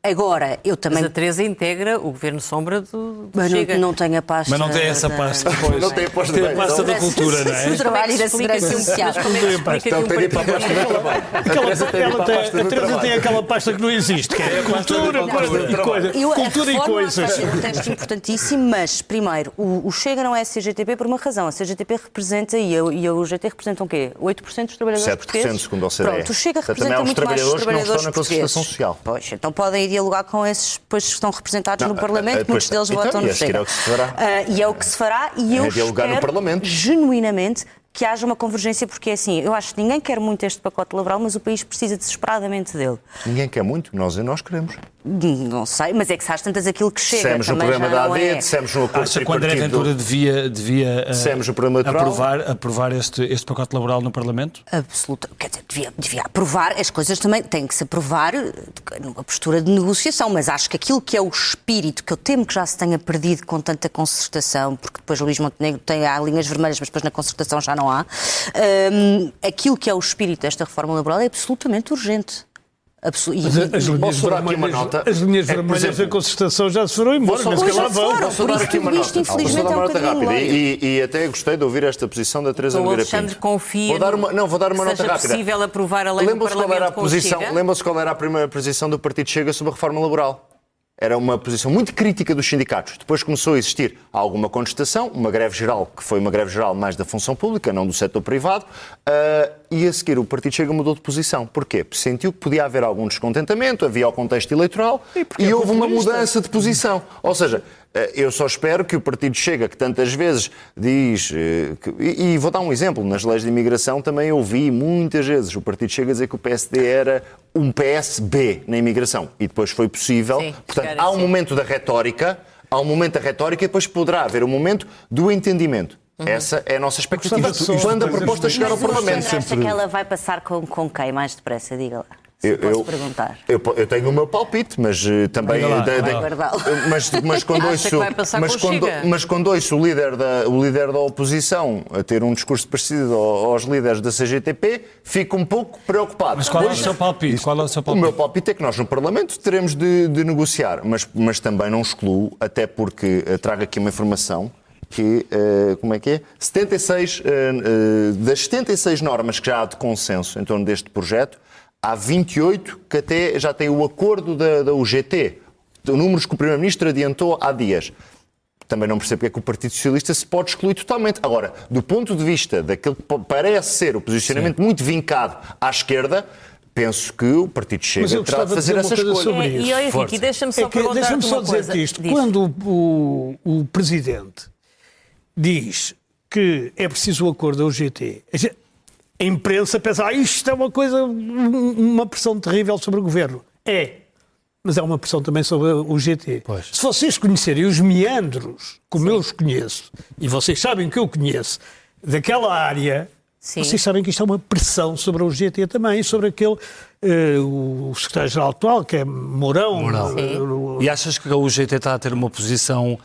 Agora, eu também... Mas a Teresa integra o governo sombra do Chega. Não tem a pasta... Mas não tem essa pasta. Não tem a pasta, tem a pasta da cultura, não é? Do trabalho e da segurança social. A Teresa tem aquela pasta que não existe, que é a cultura e coisas. É um texto importantíssimo, mas, primeiro, o Chega não é a CGTP por uma razão. A CGTP representa, e a UGT representam o quê? 8% dos trabalhadores portugueses? 7% segundo o OCDE. Pronto, o Chega representa muito mais os trabalhadores portugueses. Social. Pois, então podem dialogar com esses depois que estão representados no Parlamento, muitos deles votam no Chega. E é o que se fará. E eu espero genuinamente que haja uma convergência, porque é assim, eu acho que ninguém quer muito este pacote laboral, mas o país precisa desesperadamente dele. Ninguém quer muito, nós queremos. Não sei, mas é que se às tantas aquilo que chega Dissemos no também programa já da não AD, é. dissemos no acordo Acha que o André Ventura devia Dissemos no programa eleitoral. aprovar este pacote laboral no Parlamento? Absoluta. Quer dizer, devia aprovar, as coisas também têm que se aprovar numa postura de negociação, mas acho que aquilo que é o espírito, que eu temo que já se tenha perdido com tanta concertação, porque depois Luís Montenegro há linhas vermelhas, mas depois na concertação já não há, aquilo que é o espírito desta reforma laboral é absolutamente urgente. As linhas dar aqui uma nota? vermelhas da concertação já se foram embora, mas que lá vão. Posso dar aqui uma nota? Infelizmente, é um nota bocadinho rápida. longo. E até gostei de ouvir esta posição da Teresa O Nogueira Alexandre Pinto. confia Vou dar uma que nota seja rápida. possível aprovar a lei do Parlamento com o Chega? Lembram-se qual era a primeira posição do Partido Chega sobre a reforma laboral? Era uma posição muito crítica dos sindicatos. Depois começou a existir alguma contestação, uma greve geral, que foi uma greve geral mais da função pública, não do setor privado, e a seguir o Partido Chega mudou de posição. Porquê? Porque sentiu que podia haver algum descontentamento, havia o contexto eleitoral e houve uma mudança de posição. Ou seja, eu só espero que o Partido Chega, que tantas vezes diz... E vou dar um exemplo. Nas leis de imigração também ouvi muitas vezes o Partido Chega dizer que o PSD era um PSB na imigração. E depois foi possível. Sim, portanto, há um momento da retórica, e depois poderá haver um momento do entendimento. Essa é a nossa expectativa. Quando a proposta chegar ao Parlamento. Acha que ela vai passar com quem mais depressa? Diga lá. Posso perguntar. Eu tenho o meu palpite, mas também... Mas quando Acha ouço... que vai passar com o Chega? Mas quando ouço o líder da oposição a ter um discurso parecido aos líderes da CGTP, fico um pouco preocupado. Mas qual é o seu palpite? O meu palpite é que nós no Parlamento teremos de negociar, mas também não excluo, até porque trago aqui uma informação que, 76, das 76 normas que já há de consenso em torno deste projeto, há 28 que até já têm o acordo da UGT, números que o Primeiro-Ministro adiantou há dias. Também não percebo porque é que o Partido Socialista se pode excluir totalmente. Agora, do ponto de vista daquele que parece ser o posicionamento muito vincado à esquerda, penso que o Partido Chega terá de fazer essa escolha. E olha, Ricky, deixa-me só perguntar-te uma coisa. Deixa-me só dizer isto. Quando o Presidente diz que é preciso o acordo da UGT, a imprensa pensa, isto é uma pressão terrível sobre o Governo. É, mas é uma pressão também sobre o UGT. Pois. Se vocês conhecerem os meandros, como eu os conheço, e vocês sabem que eu conheço, daquela área, vocês sabem que isto é uma pressão sobre a UGT também, sobre aquele, o secretário-geral atual, que é Mourão. E achas que a UGT está a ter uma posição...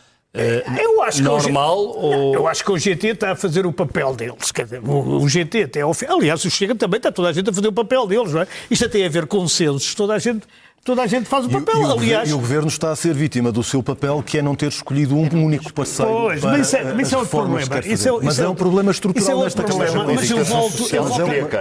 Eu acho normal ou... Eu acho que o GT está a fazer o papel deles. Quer dizer, o GT até ao fim. Aliás, o Chega também está toda a gente a fazer o papel deles, não é? Isto tem a ver com consensos. Toda a gente faz o papel. Aliás, e o Governo está a ser vítima do seu papel, que é não ter escolhido um único parceiro. Pois, para mas isso é outro reformas problema. que quer fazer. Mas é um problema estrutural nesta questão. Mas eu volto... Escolhia quem?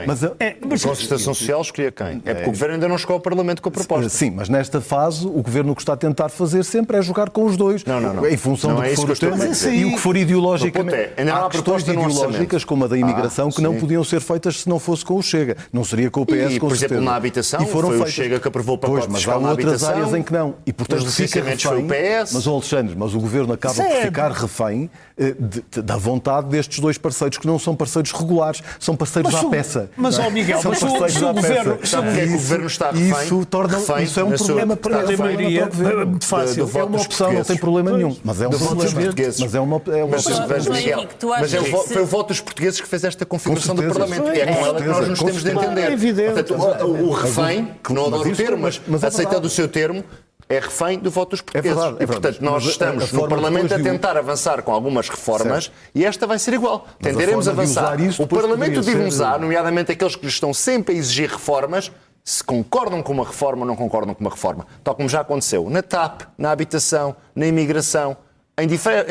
A concertação social escolhia quem? É porque o Governo ainda não chegou ao Parlamento com a proposta. Sim, mas nesta fase o Governo o que está a tentar fazer sempre é jogar com os dois. Não. Em função do que for o tema e o que for ideologicamente. Há questões ideológicas, como a da imigração, que não podiam ser feitas se não fosse com o Chega. Não seria com o PS, com por certeza. exemplo, na habitação, foi o Chega que aprovou o pacote mas fiscal há na outras habitação. áreas em que não. E, portanto, Os fica licenciamentos foi refém. o PS. Mas, Alexandre, o Governo acaba por ficar refém da vontade destes dois parceiros, que não são parceiros regulares, são parceiros à peça. Mas, Miguel, são parceiros à peça. Sabe porque é que o Governo está refém? Isso é um problema para a maioria. Muito fácil. É uma opção, não tem problema nenhum. Mas é um problema. Mas é uma opção. Miguel, mas foi o voto dos portugueses que fez esta configuração do Parlamento. E é com ela que nós nos temos de entender. É evidente. Portanto, o refém, que não adoro o termo, mas aceitando o seu termo, é refém do voto dos portugueses. É verdade. E, portanto, nós estamos no Parlamento a tentar avançar com algumas reformas e esta vai ser igual. Tentaremos avançar. O Parlamento diz-nos, nomeadamente aqueles que estão sempre a exigir reformas, se concordam com uma reforma ou não concordam com uma reforma. Tal como já aconteceu na TAP, na habitação, na imigração. Em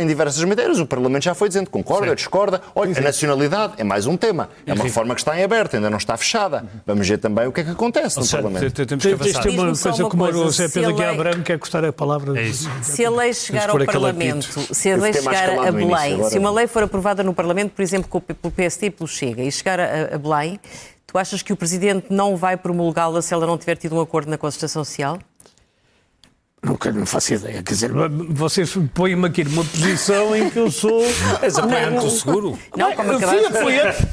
diversas matérias, o Parlamento já foi dizendo concorda, discorda. Olha, a nacionalidade é mais um tema. É uma reforma que está em aberto, ainda não está fechada. Vamos ver também o que é que acontece no Parlamento. Temos que avançar. Tem uma Diz-me só coisa uma como coisa, o José se Pedro a lei- Guiar Branco quer custar a palavra. É isso. Se a lei chegar ao pôr aquele Parlamento, apito. se a lei Eu fiquei mais chegar calado a no início, Belém, agora se uma lei for aprovada no Parlamento, por exemplo, pelo PSD e pelo Chega, e chegar a Belém, tu achas que o Presidente não vai promulgá-la se ela não tiver tido um acordo na concertação social? Não faço ideia. Quer dizer, vocês põem-me aqui numa posição em que eu sou... És apoiante do seguro? Não, como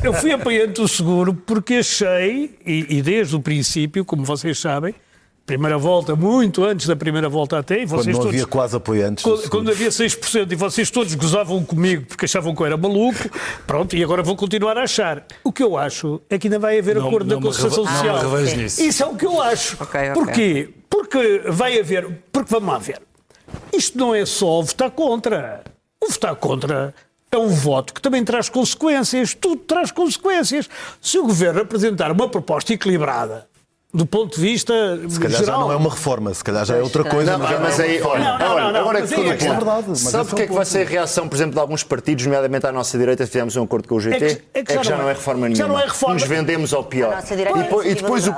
Eu fui apoiante do seguro porque achei, e desde o princípio, como vocês sabem, primeira volta, muito antes da primeira volta até, e vocês Quando não todos, havia quase apoiantes. quando havia 6% e vocês todos gozavam comigo porque achavam que eu era maluco, pronto, e agora vou continuar a achar. O que eu acho é que ainda vai haver acordo da Concertação Social. Não me revejo nisso. Isso é o que eu acho. Ok. Porquê? Porque vai haver... Porque vamos lá ver. Isto não é só votar contra. O votar contra é um voto que também traz consequências. Tudo traz consequências. Se o Governo apresentar uma proposta equilibrada, do ponto de vista Se calhar geral... já não é uma reforma, se calhar já é outra coisa. Mas aí, olha, agora é que mas ficou no é ponto. verdade, mas Sabe esse é porque o é que vai ponto. ser a reação, por exemplo, de alguns partidos, nomeadamente à nossa direita, fizemos um acordo com o GT? É que já não é reforma nenhuma. Já não é reforma. Nos vendemos ao pior. A nossa direita E depois é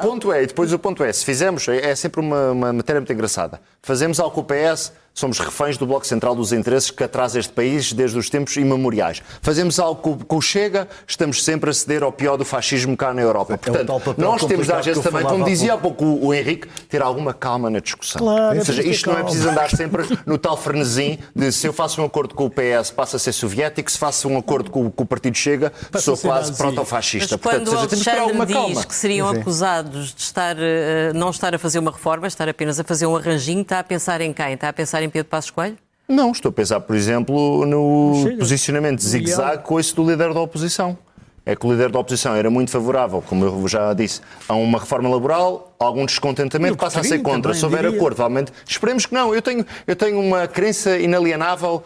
o ponto é, se fizemos, é sempre uma matéria muito engraçada. Fazemos algo com o PS, somos reféns do Bloco Central dos interesses que atrasa este país desde os tempos imemoriais. Fazemos algo com o Chega, estamos sempre a ceder ao pior do fascismo cá na Europa. É o Portanto, tal papel nós temos complicado às vezes que eu também, falava como há dizia há pouco o Henrique, ter alguma calma na discussão. Claro, Ou seja, é preciso ter isto não é calma. preciso andar sempre no tal frenesim de se eu faço um acordo com o PS passa a ser soviético, se faço um acordo com o Partido Chega, Passa sou a ser quase nazi. proto-fascista. Mas quando o Portanto, temos que ter alguma Alexandre calma. diz que seriam acusados de não estar a fazer uma reforma, estar apenas a fazer um arranjinho, está a pensar em quem? Está a pensar em Pedro Passos Coelho? Não, estou a pensar, por exemplo, no Chega. posicionamento zigue-zague com esse do líder da oposição. É que o líder da oposição era muito favorável, como eu já disse, a uma reforma laboral, algum descontentamento Eu passa a ser gostaria contra. também, Se houver diria. acordo, realmente, esperemos que não. Eu tenho uma crença inalienável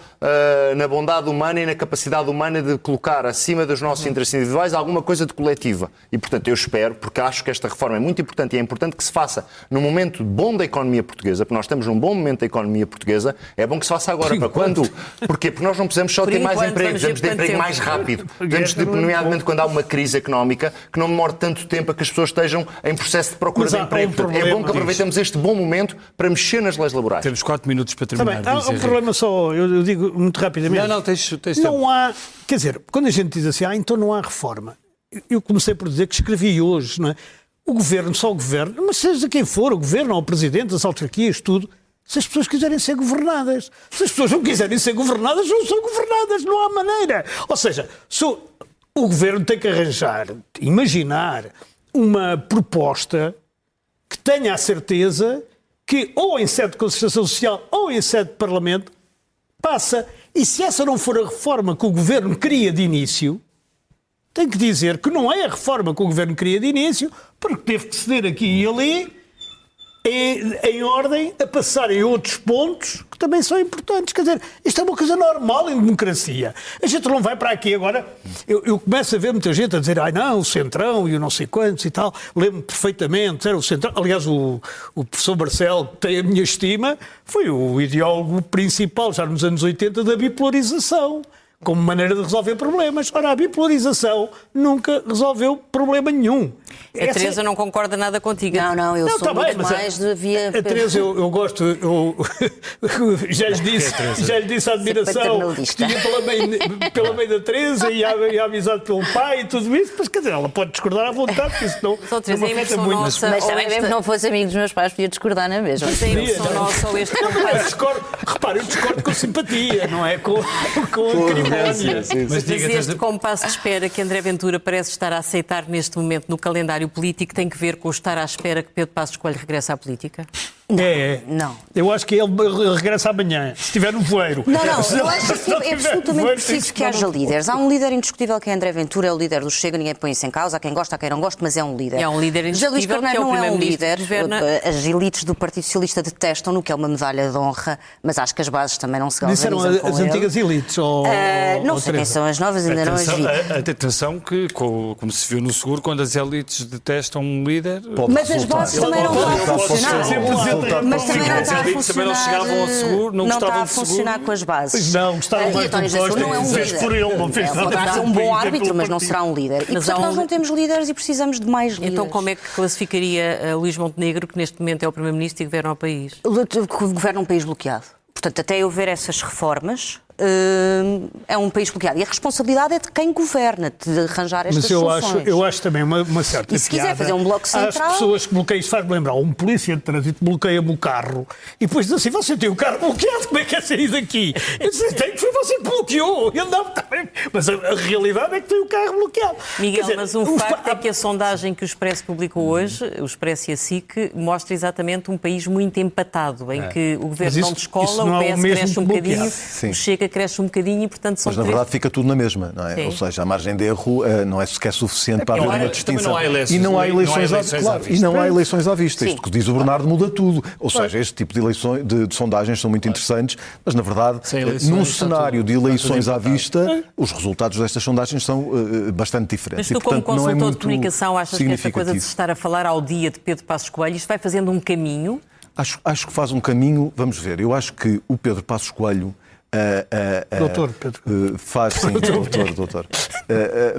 na bondade humana e na capacidade humana de colocar acima dos nossos interesses individuais alguma coisa de coletiva. E, portanto, eu espero, porque acho que esta reforma é muito importante e é importante que se faça num momento bom da economia portuguesa, porque nós estamos num bom momento da economia portuguesa, é bom que se faça agora. Para quando? Porquê? Porque nós não precisamos só Por ter mais enquanto, emprego, vamos ver precisamos de quanto emprego tempo. mais rápido. Precisamos de, nomeadamente, quando há uma crise económica, que não demore tanto tempo a que as pessoas estejam em processo de procura Mas de há emprego. um Portanto, é bom problema. que aproveitemos este bom momento para mexer nas leis laborais. Temos 4 minutos para Também, terminar. há diz um Henrique. problema só, eu digo muito rapidamente. Não, tens tempo. Não há, quer dizer, quando a gente diz assim, então não há reforma, eu comecei por dizer que escrevi hoje, não é? O governo, só o governo, mas seja quem for, o governo ou o presidente, as autarquias, tudo, se as pessoas quiserem ser governadas. Se as pessoas não quiserem ser governadas, não são governadas, não há maneira. Ou seja, o governo tem que arranjar, imaginar uma proposta que tenha a certeza que, ou em sede de concertação social, ou em sede de parlamento, passa. E se essa não for a reforma que o governo queria de início, tem que dizer que não é a reforma que o governo queria de início, porque teve que ceder aqui e ali, em ordem a passarem outros pontos que também são importantes. Quer dizer, isto é uma coisa normal em democracia. A gente não vai para aqui agora... Eu começo a ver muita gente a dizer não, o Centrão e o não sei quantos e tal. Lembro-me perfeitamente, era o Centrão. Aliás, o professor Marcelo, que tem a minha estima, foi o ideólogo principal, já nos anos 80, da bipolarização, como maneira de resolver problemas. Ora, a bipolarização nunca resolveu problema nenhum. A Teresa não concorda nada contigo. Não, eu Não, sou tá muito bem, mas mais de via... A Teresa, eu gosto, já lhe disse a admiração que paternalista. tinha pela mãe da Teresa e a amizade pelo pai e tudo isso, mas quer dizer, ela pode discordar à vontade, porque isso não, Só Teresa, não me é afeta impressão muito. nossa. Mas ou também, mesmo que não fosse amigo dos meus pais, podia discordar na mesma. Mas é impressão nossa ou este Eu compasso. discordo, repara, eu discordo com simpatia, não é com acrimónia. Mas diga, Mas este compasso de espera que André Ventura parece estar a aceitar neste momento no calendário político tem que ver com estar à espera que Pedro Passos Coelho regresse à política? Não. Eu acho que ele regressa amanhã, se estiver no voeiro. Não, eu Se acho que não é tiver absolutamente voeiro, preciso que tem haja líderes. Há um líder indiscutível que é André Ventura, é o líder do Chega, ninguém põe isso em causa, há quem gosta, há quem não gosta, mas é um líder. É um líder José Luís indiscutível, Carneiro que é o não é um primeiro-ministro líder. que governa. As elites do Partido Socialista detestam-no, que é uma medalha de honra, mas acho que as bases também não se Isso eram galvanizam com as ele. antigas elites? Não sei quem são as novas, ainda não as vi. Atenção que, como se viu no seguro, quando as elites detestam um líder... Mas as bases também não estão a funcionar. Mas também não está a As elites também não chegavam ao seguro, não está gostavam a de seguro. funcionar com as bases. Pois não, gostaram E mais António do José Costa, Seguro não é um fez líder. por ele, não fez nada. Poderá ser um bom árbitro, mas não será um líder. E, Mas portanto, há um- nós não temos líderes e precisamos de mais líderes. Então como é que classificaria Luís Montenegro, que neste momento é o Primeiro-Ministro e governa o país? Governa um país bloqueado. Portanto, até eu ver essas reformas, é um país bloqueado. E a responsabilidade é de quem governa, de arranjar estas soluções. Mas eu acho também uma certa E se piada quiser fazer um bloco central... As pessoas que bloqueiam, isso faz-me lembrar, um polícia de trânsito bloqueia-me o carro e depois diz assim, você tem o carro bloqueado, como é que é sair daqui? Eu disse, tem que foi você que bloqueou. Eu não, mas a realidade é que tem o carro bloqueado. Miguel, Quer dizer, mas um facto é que a sondagem que o Expresso publicou hoje, o Expresso e a SIC, mostra exatamente um país muito empatado, em que o Governo não descola, o PS cresce um bocadinho, o Chega cresce um bocadinho e, portanto, são Mas, na verdade, fica tudo na mesma, não é? Sim. Ou seja, a margem de erro não é sequer suficiente para haver uma distinção. não há eleições, E não há eleições à à vista. E não há eleições à vista. Sim. Isto que diz o Bernardo muda tudo. Ou seja, este tipo de eleições, de sondagens são muito interessantes, mas, na verdade, Sem eleições, num está cenário tudo- de eleições está à tudo vista, os resultados destas sondagens são bastante diferentes. Mas tu, E, portanto, como não é consultor de muito comunicação, achas que esta coisa de se significativo. estar a falar ao dia de Pedro Passos Coelho, isto vai fazendo um caminho? Acho que faz um caminho, vamos ver, eu acho que o Pedro Passos Coelho Doutor Pedro. faz, sim, doutor.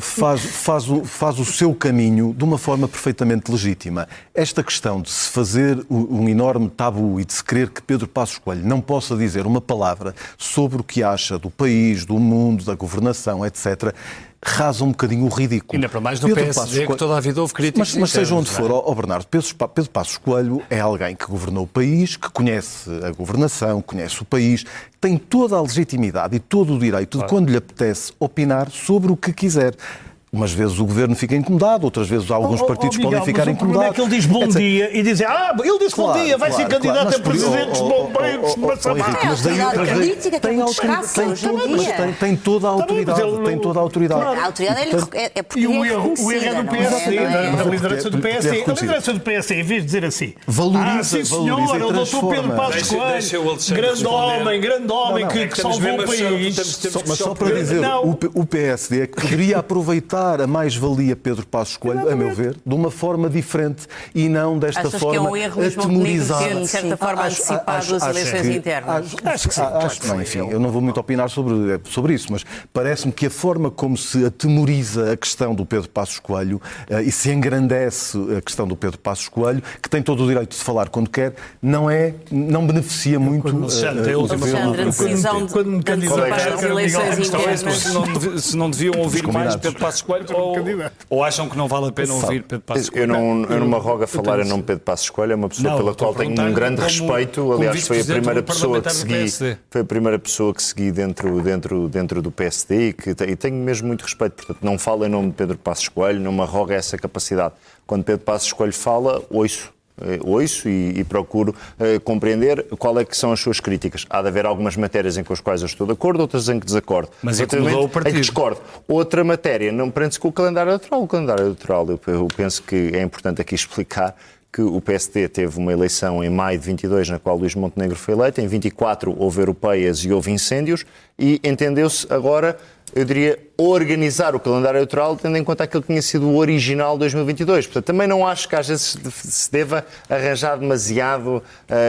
Faz o seu caminho de uma forma perfeitamente legítima. Esta questão de se fazer um enorme tabu e de se querer que Pedro Passos Coelho não possa dizer uma palavra sobre o que acha do país, do mundo, da governação, etc., rasa um bocadinho o ridículo. Ainda para mais no Pedro PSD, Passos Coelho- que toda a vida houve críticas. Mas seja internas, onde for, não é? ó Bernardo, Pedro Passos Coelho é alguém que governou o país, que conhece a governação, conhece o país, tem toda a legitimidade e todo o direito de, quando lhe apetece, opinar sobre o que quiser. Umas vezes o governo fica incomodado, outras vezes alguns partidos Miguel, podem ficar mas o problema incomodados. é que ele diz bom Etc. dia e diz, ele disse bom dia, vai ser candidato Mas a presidente dos bombeiros de Massamá. Henrique, mas daí- autoridade mas daí- política, que é tem muito autoridade, escassa hoje em dia. mas tem toda a autoridade, mas ele não- tem toda a autoridade. A autoridade é porque E o é erro é do reconhecida, não PSD, é? da liderança do Porque é PSD. A reconhecido. liderança do PSD, em vez de dizer assim, Valoriza, sim senhor, valoriza e o doutor Pedro transforma. Passos Deixa o Coelho, Alexandre grande responder. homem que Estamos salvou mesmo o a fechar, país. temos Mas só para dizer, Não. o PSD é que poderia aproveitar a mais-valia Pedro Passos Coelho, a meu ver, de uma forma diferente e não desta Achas que forma é um erro Luís Montenegro atemorizada. ter, de certa forma, antecipado as eleições internas? Acho que sim. Não, enfim, eu não vou muito opinar sobre isso, mas parece-me que a forma como se atemoriza a questão do Pedro Passos Coelho e se engrandece a questão do Pedro Passos Coelho, que tem todo o direito de falar quando quer, não beneficia muito Alexandre, a última Alexandre, a decisão de Quando me antecipar candidatar, as era Miguel eleições Costa. internas. Se não deviam ouvir mais combinados. Pedro Passos Coelho ou acham que não vale a pena ouvir Pedro Passos Eu Coelho? não me arrogo a falar em nome de Pedro Passos Coelho, é uma pessoa Não, pela estou a qual tenho perguntar um grande como respeito. Aliás, foi a vice-presidente primeira do pessoa que parlamentar do segui. PSD. Foi a primeira pessoa que segui dentro do PSD e tenho mesmo muito respeito. Portanto, não falo em nome de Pedro Passos Coelho, não me arrogo a essa capacidade. Quando Pedro Passos Coelho fala, ouço e procuro compreender qual é que são as suas críticas. Há de haver algumas matérias em com as quais eu estou de acordo, outras em que desacordo. Mas incomodou o partido. Em que discordo. Outra matéria, não prende-se com o calendário eleitoral. O calendário eleitoral, eu penso que é importante aqui explicar que o PSD teve uma eleição em maio de 22, na qual Luís Montenegro foi eleito. Em 24 houve europeias e houve incêndios e entendeu-se agora, eu diria, organizar o calendário eleitoral tendo em conta aquilo que tinha sido o original de 2022. Portanto, também não acho que às vezes se deva arranjar demasiado,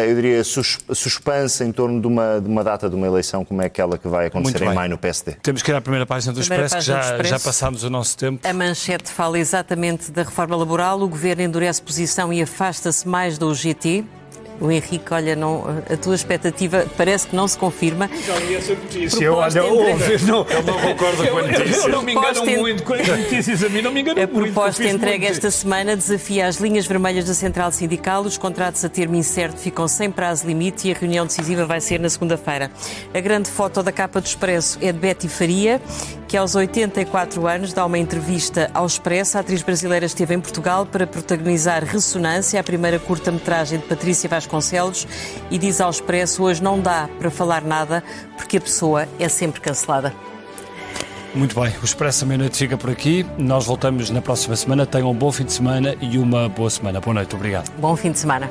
eu diria, suspense em torno de uma data de uma eleição como é aquela que vai acontecer Muito em bem. maio no PSD. Temos que ir à primeira página do Primeira Expresso, que página do já Expresso. passámos o nosso tempo. A manchete fala exatamente da reforma laboral. O Governo endurece posição e afasta-se mais da UGT. O Henrique, olha, a tua expectativa parece que não se confirma. Olha, Ele não concorda com a notícia. Eu não me engano Proposta- muito com as notícias, a mim não me engano A muito. proposta eu fiz entregue muito. esta semana desafia as linhas vermelhas da Central Sindical. Os contratos a termo incerto ficam sem prazo limite e a reunião decisiva vai ser na segunda-feira. A grande foto da capa do Expresso é de Betty Faria, que aos 84 anos dá uma entrevista ao Expresso. A atriz brasileira esteve em Portugal para protagonizar Ressonância, a primeira curta-metragem de Patrícia Vasconcelos, e diz ao Expresso: hoje não dá para falar nada porque a pessoa é sempre cancelada. Muito bem, o Expresso à meia-noite fica por aqui. Nós voltamos na próxima semana. Tenham um bom fim de semana e uma boa semana. Boa noite, obrigado. Bom fim de semana.